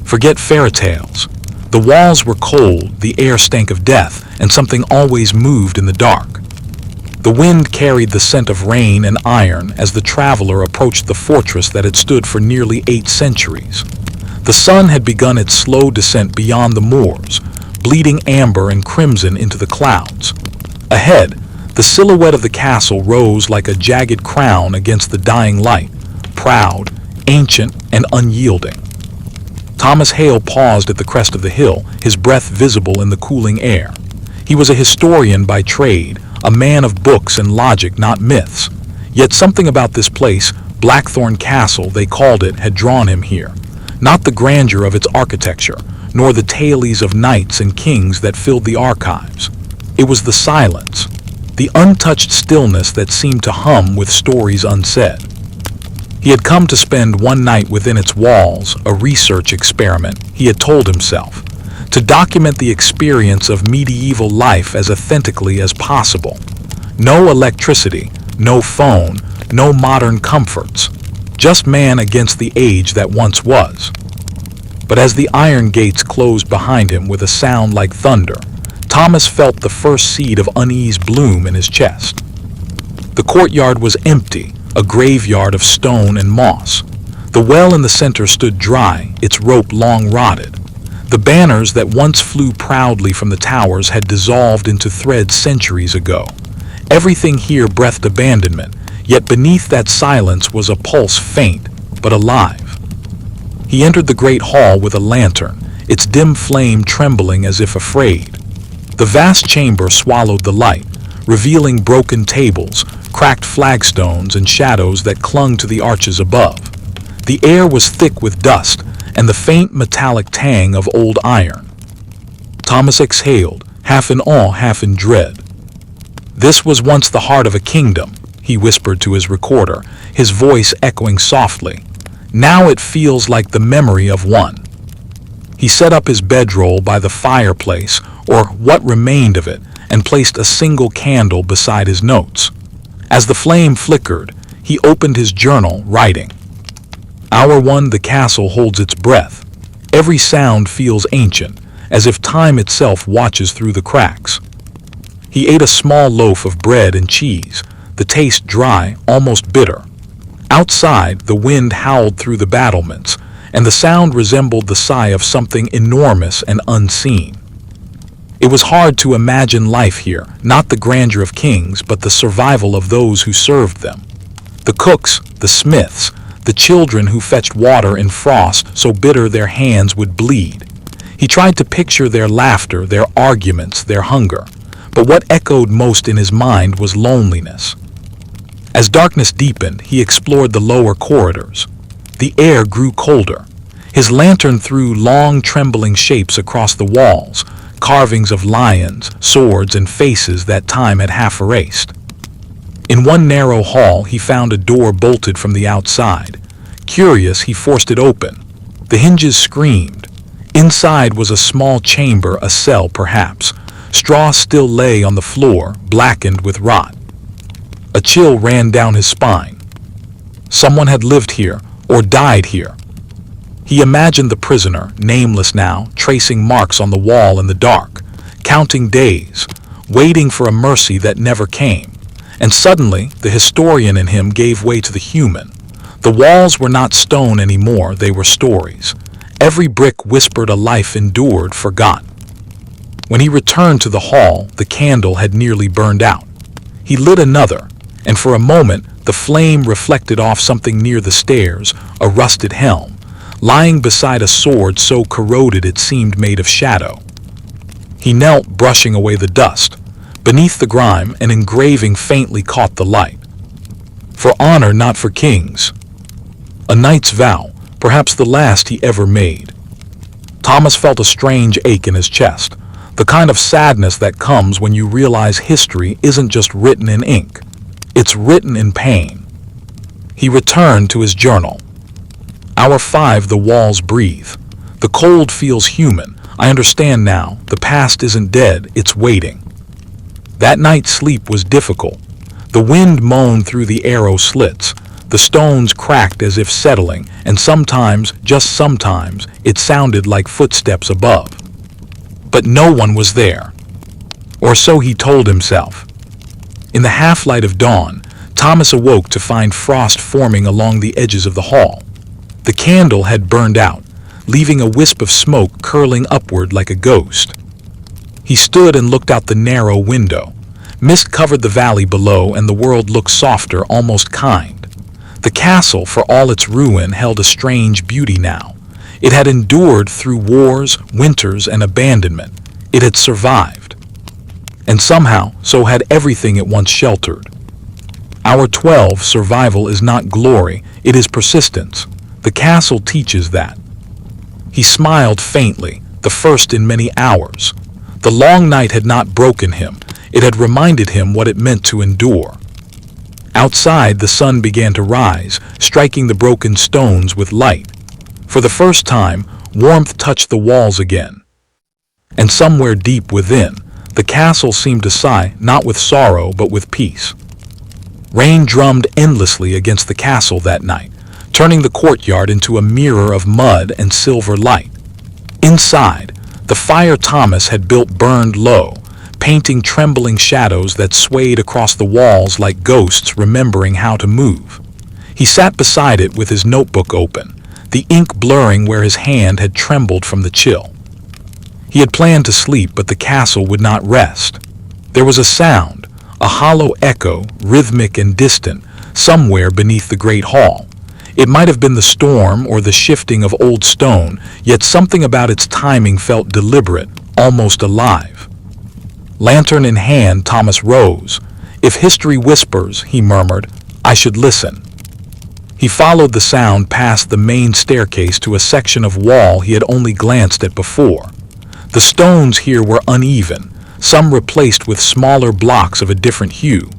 Forget fairy tales. The walls were cold, the air stank of death, and something always moved in the dark. The wind carried the scent of rain and iron as the traveler approached the fortress that had stood for nearly 8 centuries. The sun had begun its slow descent beyond the moors, bleeding amber and crimson into the clouds. Ahead, the silhouette of the castle rose like a jagged crown against the dying light, proud, ancient, and unyielding. Thomas Hale paused at the crest of the hill, his breath visible in the cooling air. He was a historian by trade, a man of books and logic, not myths. Yet something about this place, Blackthorn Castle they called it, had drawn him here. Not the grandeur of its architecture, nor the tales of knights and kings that filled the archives. It was the silence, the untouched stillness that seemed to hum with stories unsaid. He had come to spend one night within its walls, a research experiment, he had told himself, to document the experience of medieval life as authentically as possible. No electricity, no phone, no modern comforts, just man against the age that once was. But as the iron gates closed behind him with a sound like thunder, Thomas felt the first seed of unease bloom in his chest. The courtyard was empty, a graveyard of stone and moss. The well in the center stood dry, its rope long rotted. The banners that once flew proudly from the towers had dissolved into threads centuries ago. Everything here breathed abandonment, yet beneath that silence was a pulse faint, but alive. He entered the great hall with a lantern, its dim flame trembling as if afraid. The vast chamber swallowed the light, revealing broken tables, cracked flagstones, and shadows that clung to the arches above. The air was thick with dust and the faint metallic tang of old iron. Thomas exhaled, half in awe, half in dread. "This was once the heart of a kingdom," he whispered to his recorder, his voice echoing softly. "Now it feels like the memory of one." He set up his bedroll by the fireplace, or what remained of it, and placed a single candle beside his notes. As the flame flickered, he opened his journal, writing. "Hour 1, the castle holds its breath. Every sound feels ancient, as if time itself watches through the cracks." He ate a small loaf of bread and cheese, the taste dry, almost bitter. Outside, the wind howled through the battlements, and the sound resembled the sigh of something enormous and unseen. It was hard to imagine life here, not the grandeur of kings, but the survival of those who served them. The cooks, the smiths, the children who fetched water in frost so bitter their hands would bleed. He tried to picture their laughter, their arguments, their hunger, but what echoed most in his mind was loneliness. As darkness deepened, he explored the lower corridors. The air grew colder. His lantern threw long, trembling shapes across the walls, carvings of lions, swords, and faces that time had half erased. In one narrow hall, he found a door bolted from the outside. Curious, he forced it open. The hinges screamed. Inside was a small chamber, a cell perhaps. Straw still lay on the floor, blackened with rot. A chill ran down his spine. Someone had lived here, or died here. He imagined the prisoner, nameless now, tracing marks on the wall in the dark, counting days, waiting for a mercy that never came. And suddenly, the historian in him gave way to the human. The walls were not stone anymore, they were stories. Every brick whispered a life endured, forgotten. When he returned to the hall, the candle had nearly burned out. He lit another, and for a moment, the flame reflected off something near the stairs, a rusted helm, lying beside a sword so corroded it seemed made of shadow. He knelt, brushing away the dust. Beneath the grime, an engraving faintly caught the light. "For honor, not for kings." A knight's vow, perhaps the last he ever made. Thomas felt a strange ache in his chest, the kind of sadness that comes when you realize history isn't just written in ink. It's written in pain. He returned to his journal. Hour 5, the walls breathe. The cold feels human. I understand now. The past isn't dead, it's waiting. That night's sleep was difficult. The wind moaned through the arrow slits. The stones cracked as if settling, and sometimes, just sometimes, it sounded like footsteps above. But no one was there. Or so he told himself. In the half-light of dawn, Thomas awoke to find frost forming along the edges of the hall. The candle had burned out, leaving a wisp of smoke curling upward like a ghost. He stood and looked out the narrow window. Mist covered the valley below, and the world looked softer, almost kind. The castle, for all its ruin, held a strange beauty now. It had endured through wars, winters, and abandonment. It had survived. And somehow, so had everything it once sheltered. Our 12 survival is not glory, it is persistence. The castle teaches that. He smiled faintly, the first in many hours. The long night had not broken him. It had reminded him what it meant to endure. Outside, the sun began to rise, striking the broken stones with light. For the first time, warmth touched the walls again. And somewhere deep within, the castle seemed to sigh, not with sorrow, but with peace. Rain drummed endlessly against the castle that night, turning the courtyard into a mirror of mud and silver light. Inside, the fire Thomas had built burned low, painting trembling shadows that swayed across the walls like ghosts remembering how to move. He sat beside it with his notebook open, the ink blurring where his hand had trembled from the chill. He had planned to sleep, but the castle would not rest. There was a sound, a hollow echo, rhythmic and distant, somewhere beneath the great hall. It might have been the storm or the shifting of old stone, yet something about its timing felt deliberate, almost alive. Lantern in hand, Thomas rose. "If history whispers," he murmured, "I should listen." He followed the sound past the main staircase to a section of wall he had only glanced at before. The stones here were uneven, some replaced with smaller blocks of a different hue.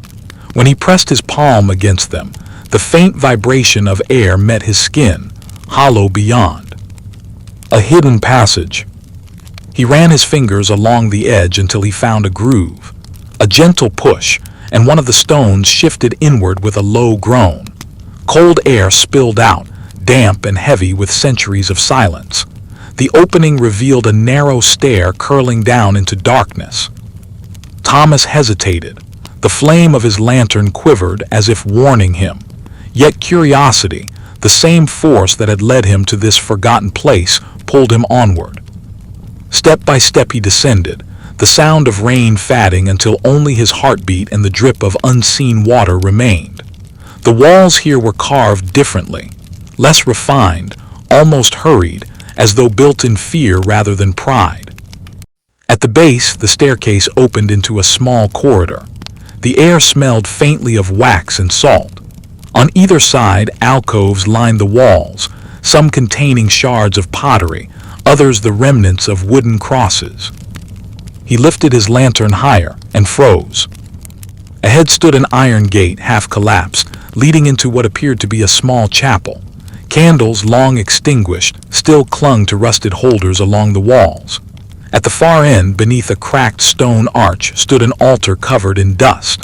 When he pressed his palm against them, the faint vibration of air met his skin, hollow beyond. A hidden passage. He ran his fingers along the edge until he found a groove. A gentle push, and one of the stones shifted inward with a low groan. Cold air spilled out, damp and heavy with centuries of silence. The opening revealed a narrow stair curling down into darkness. Thomas hesitated. The flame of his lantern quivered as if warning him. Yet curiosity, the same force that had led him to this forgotten place, pulled him onward. Step by step he descended, the sound of rain fading until only his heartbeat and the drip of unseen water remained. The walls here were carved differently, less refined, almost hurried, as though built in fear rather than pride. At the base, the staircase opened into a small corridor. The air smelled faintly of wax and salt. On either side, alcoves lined the walls, some containing shards of pottery, others the remnants of wooden crosses. He lifted his lantern higher and froze. Ahead stood an iron gate, half collapsed, leading into what appeared to be a small chapel. Candles, long extinguished, still clung to rusted holders along the walls. At the far end, beneath a cracked stone arch, stood an altar covered in dust.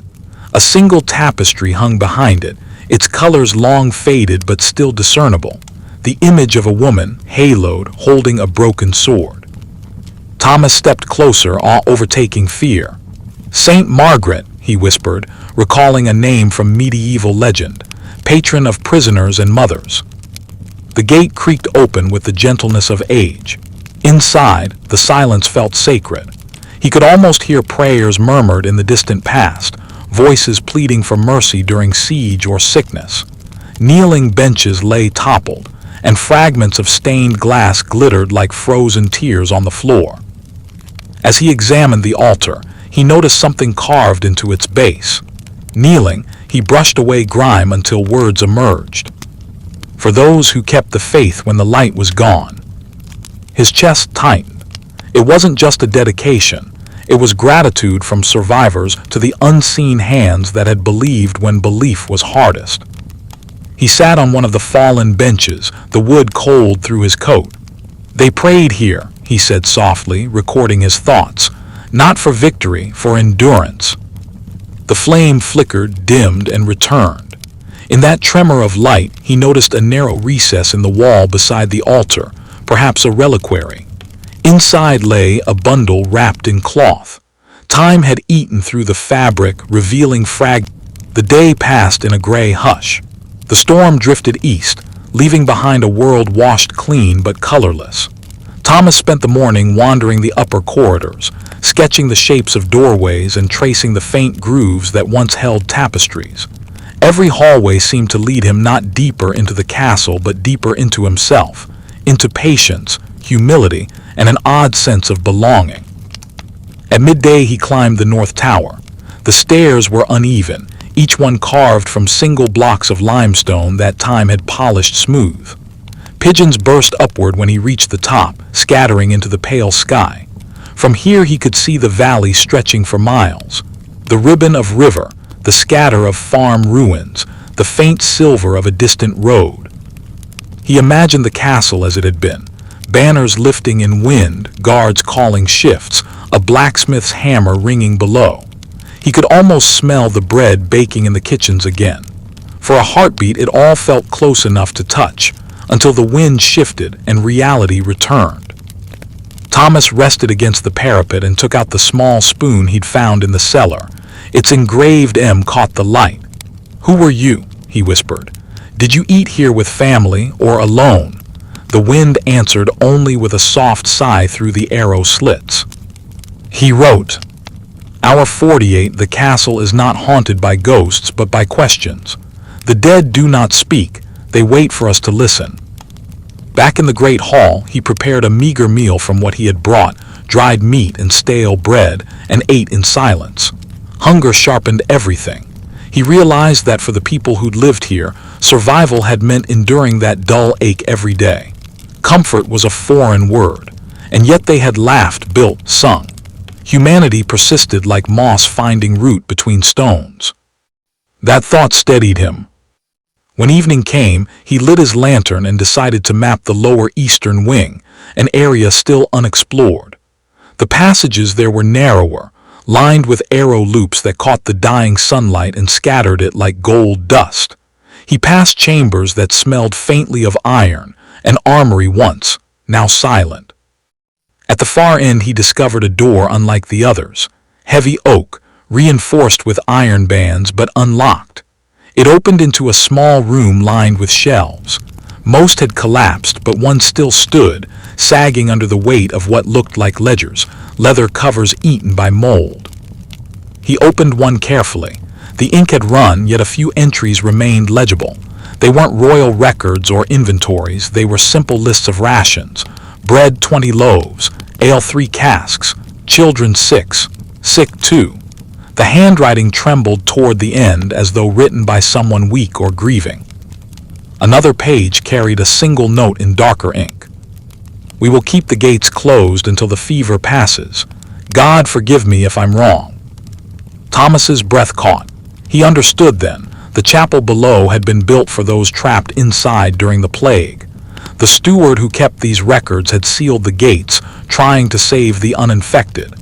A single tapestry hung behind it, its colors long faded but still discernible. The image of a woman, haloed, holding a broken sword. Thomas stepped closer, awe overtaking fear. "Saint Margaret," he whispered, recalling a name from medieval legend, patron of prisoners and mothers. The gate creaked open with the gentleness of age. Inside, the silence felt sacred. He could almost hear prayers murmured in the distant past, voices pleading for mercy during siege or sickness. Kneeling benches lay toppled, and fragments of stained glass glittered like frozen tears on the floor. As he examined the altar, he noticed something carved into its base. Kneeling, he brushed away grime until words emerged. "For those who kept the faith when the light was gone." His chest tightened. It wasn't just a dedication. It was gratitude from survivors to the unseen hands that had believed when belief was hardest. He sat on one of the fallen benches, the wood cold through his coat. "They prayed here," he said softly, recording his thoughts. "Not for victory, for endurance." The flame flickered, dimmed, and returned. In that tremor of light, he noticed a narrow recess in the wall beside the altar, perhaps a reliquary. Inside lay a bundle wrapped in cloth. Time had eaten through the fabric, revealing fragments. The day passed in a gray hush. The storm drifted east, leaving behind a world washed clean but colorless. Thomas spent the morning wandering the upper corridors, sketching the shapes of doorways and tracing the faint grooves that once held tapestries. Every hallway seemed to lead him not deeper into the castle but deeper into himself, into patience, humility, and an odd sense of belonging. At midday he climbed the north tower. The stairs were uneven, each one carved from single blocks of limestone that time had polished smooth. Pigeons burst upward when he reached the top, scattering into the pale sky. From here he could see the valley stretching for miles. The ribbon of river, the scatter of farm ruins, the faint silver of a distant road. He imagined the castle as it had been, banners lifting in wind, guards calling shifts, a blacksmith's hammer ringing below. He could almost smell the bread baking in the kitchens again. For a heartbeat, it all felt close enough to touch, until the wind shifted and reality returned. Thomas rested against the parapet and took out the small spoon he'd found in the cellar. Its engraved M caught the light. "Who were you?" he whispered. "Did you eat here with family or alone?" The wind answered only with a soft sigh through the arrow slits. He wrote, "Hour 48, the castle is not haunted by ghosts but by questions. The dead do not speak, they wait for us to listen." Back in the great hall, he prepared a meager meal from what he had brought, dried meat and stale bread, and ate in silence. Hunger sharpened everything. He realized that for the people who'd lived here, survival had meant enduring that dull ache every day. Comfort was a foreign word, and yet they had laughed, built, sung. Humanity persisted like moss finding root between stones. That thought steadied him. When evening came, he lit his lantern and decided to map the lower eastern wing, an area still unexplored. The passages there were narrower, lined with arrow loops that caught the dying sunlight and scattered it like gold dust. He passed chambers that smelled faintly of iron, an armory once, now silent. At the far end he discovered a door unlike the others, heavy oak, reinforced with iron bands but unlocked. It opened into a small room lined with shelves. Most had collapsed, but one still stood, sagging under the weight of what looked like ledgers, leather covers eaten by mold. He opened one carefully. The ink had run, yet a few entries remained legible. They weren't royal records or inventories, they were simple lists of rations. Bread 20 loaves, ale 3 casks, children 6, sick 2. The handwriting trembled toward the end as though written by someone weak or grieving. Another page carried a single note in darker ink. "We will keep the gates closed until the fever passes. God forgive me if I'm wrong." Thomas's breath caught. He understood then. The chapel below had been built for those trapped inside during the plague. The steward who kept these records had sealed the gates, trying to save the uninfected.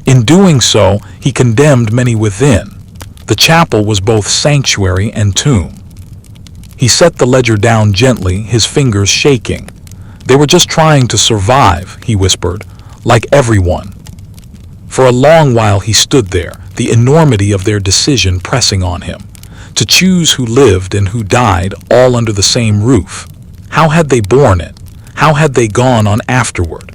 In doing so, he condemned many within. The chapel was both sanctuary and tomb. He set the ledger down gently, his fingers shaking. "They were just trying to survive," he whispered, "like everyone." For a long while he stood there, the enormity of their decision pressing on him. To choose who lived and who died, all under the same roof. How had they borne it? How had they gone on afterward?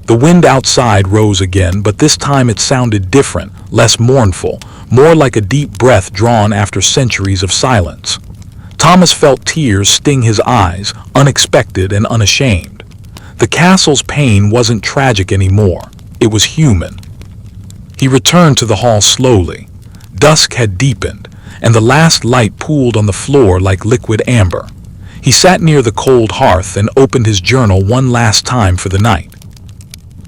The wind outside rose again, but this time it sounded different, less mournful, more like a deep breath drawn after centuries of silence. Thomas felt tears sting his eyes, unexpected and unashamed. The castle's pain wasn't tragic anymore. It was human. He returned to the hall slowly. Dusk had deepened, and the last light pooled on the floor like liquid amber. He sat near the cold hearth and opened his journal one last time for the night.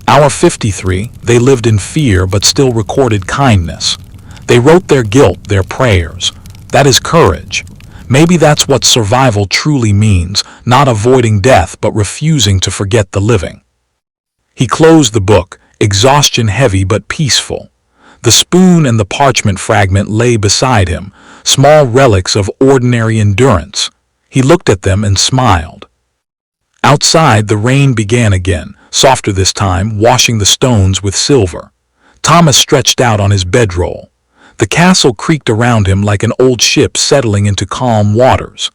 Hour 53, they lived in fear but still recorded kindness. They wrote their guilt, their prayers. That is courage. Maybe that's what survival truly means, not avoiding death but refusing to forget the living. He closed the book, exhaustion heavy but peaceful. The spoon and the parchment fragment lay beside him, small relics of ordinary endurance. He looked at them and smiled. Outside, the rain began again, softer this time, washing the stones with silver. Thomas stretched out on his bedroll. The castle creaked around him like an old ship settling into calm waters.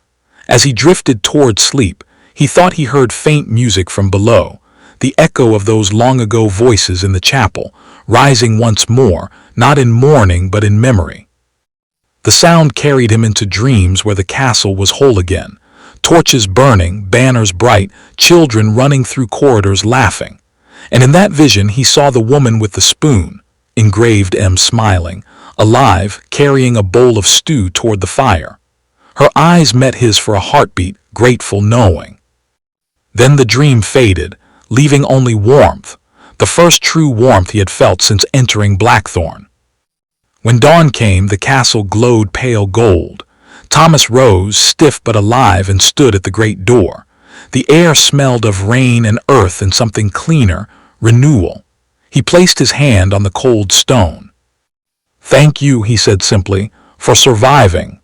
As he drifted toward sleep, he thought he heard faint music from below, the echo of those long-ago voices in the chapel, rising once more, not in mourning but in memory. The sound carried him into dreams where the castle was whole again, torches burning, banners bright, children running through corridors laughing. And in that vision he saw the woman with the spoon, engraved M smiling, alive, carrying a bowl of stew toward the fire. Her eyes met his for a heartbeat, grateful knowing. Then the dream faded, leaving only warmth, the first true warmth he had felt since entering Blackthorn. When dawn came, the castle glowed pale gold. Thomas rose, stiff but alive, and stood at the great door. The air smelled of rain and earth and something cleaner, renewal. He placed his hand on the cold stone. "Thank you," he said simply, "for surviving."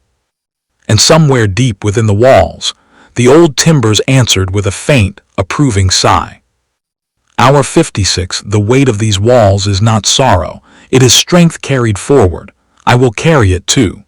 And somewhere deep within the walls, the old timbers answered with a faint, approving sigh. Hour 56, the weight of these walls is not sorrow, it is strength carried forward. I will carry it too.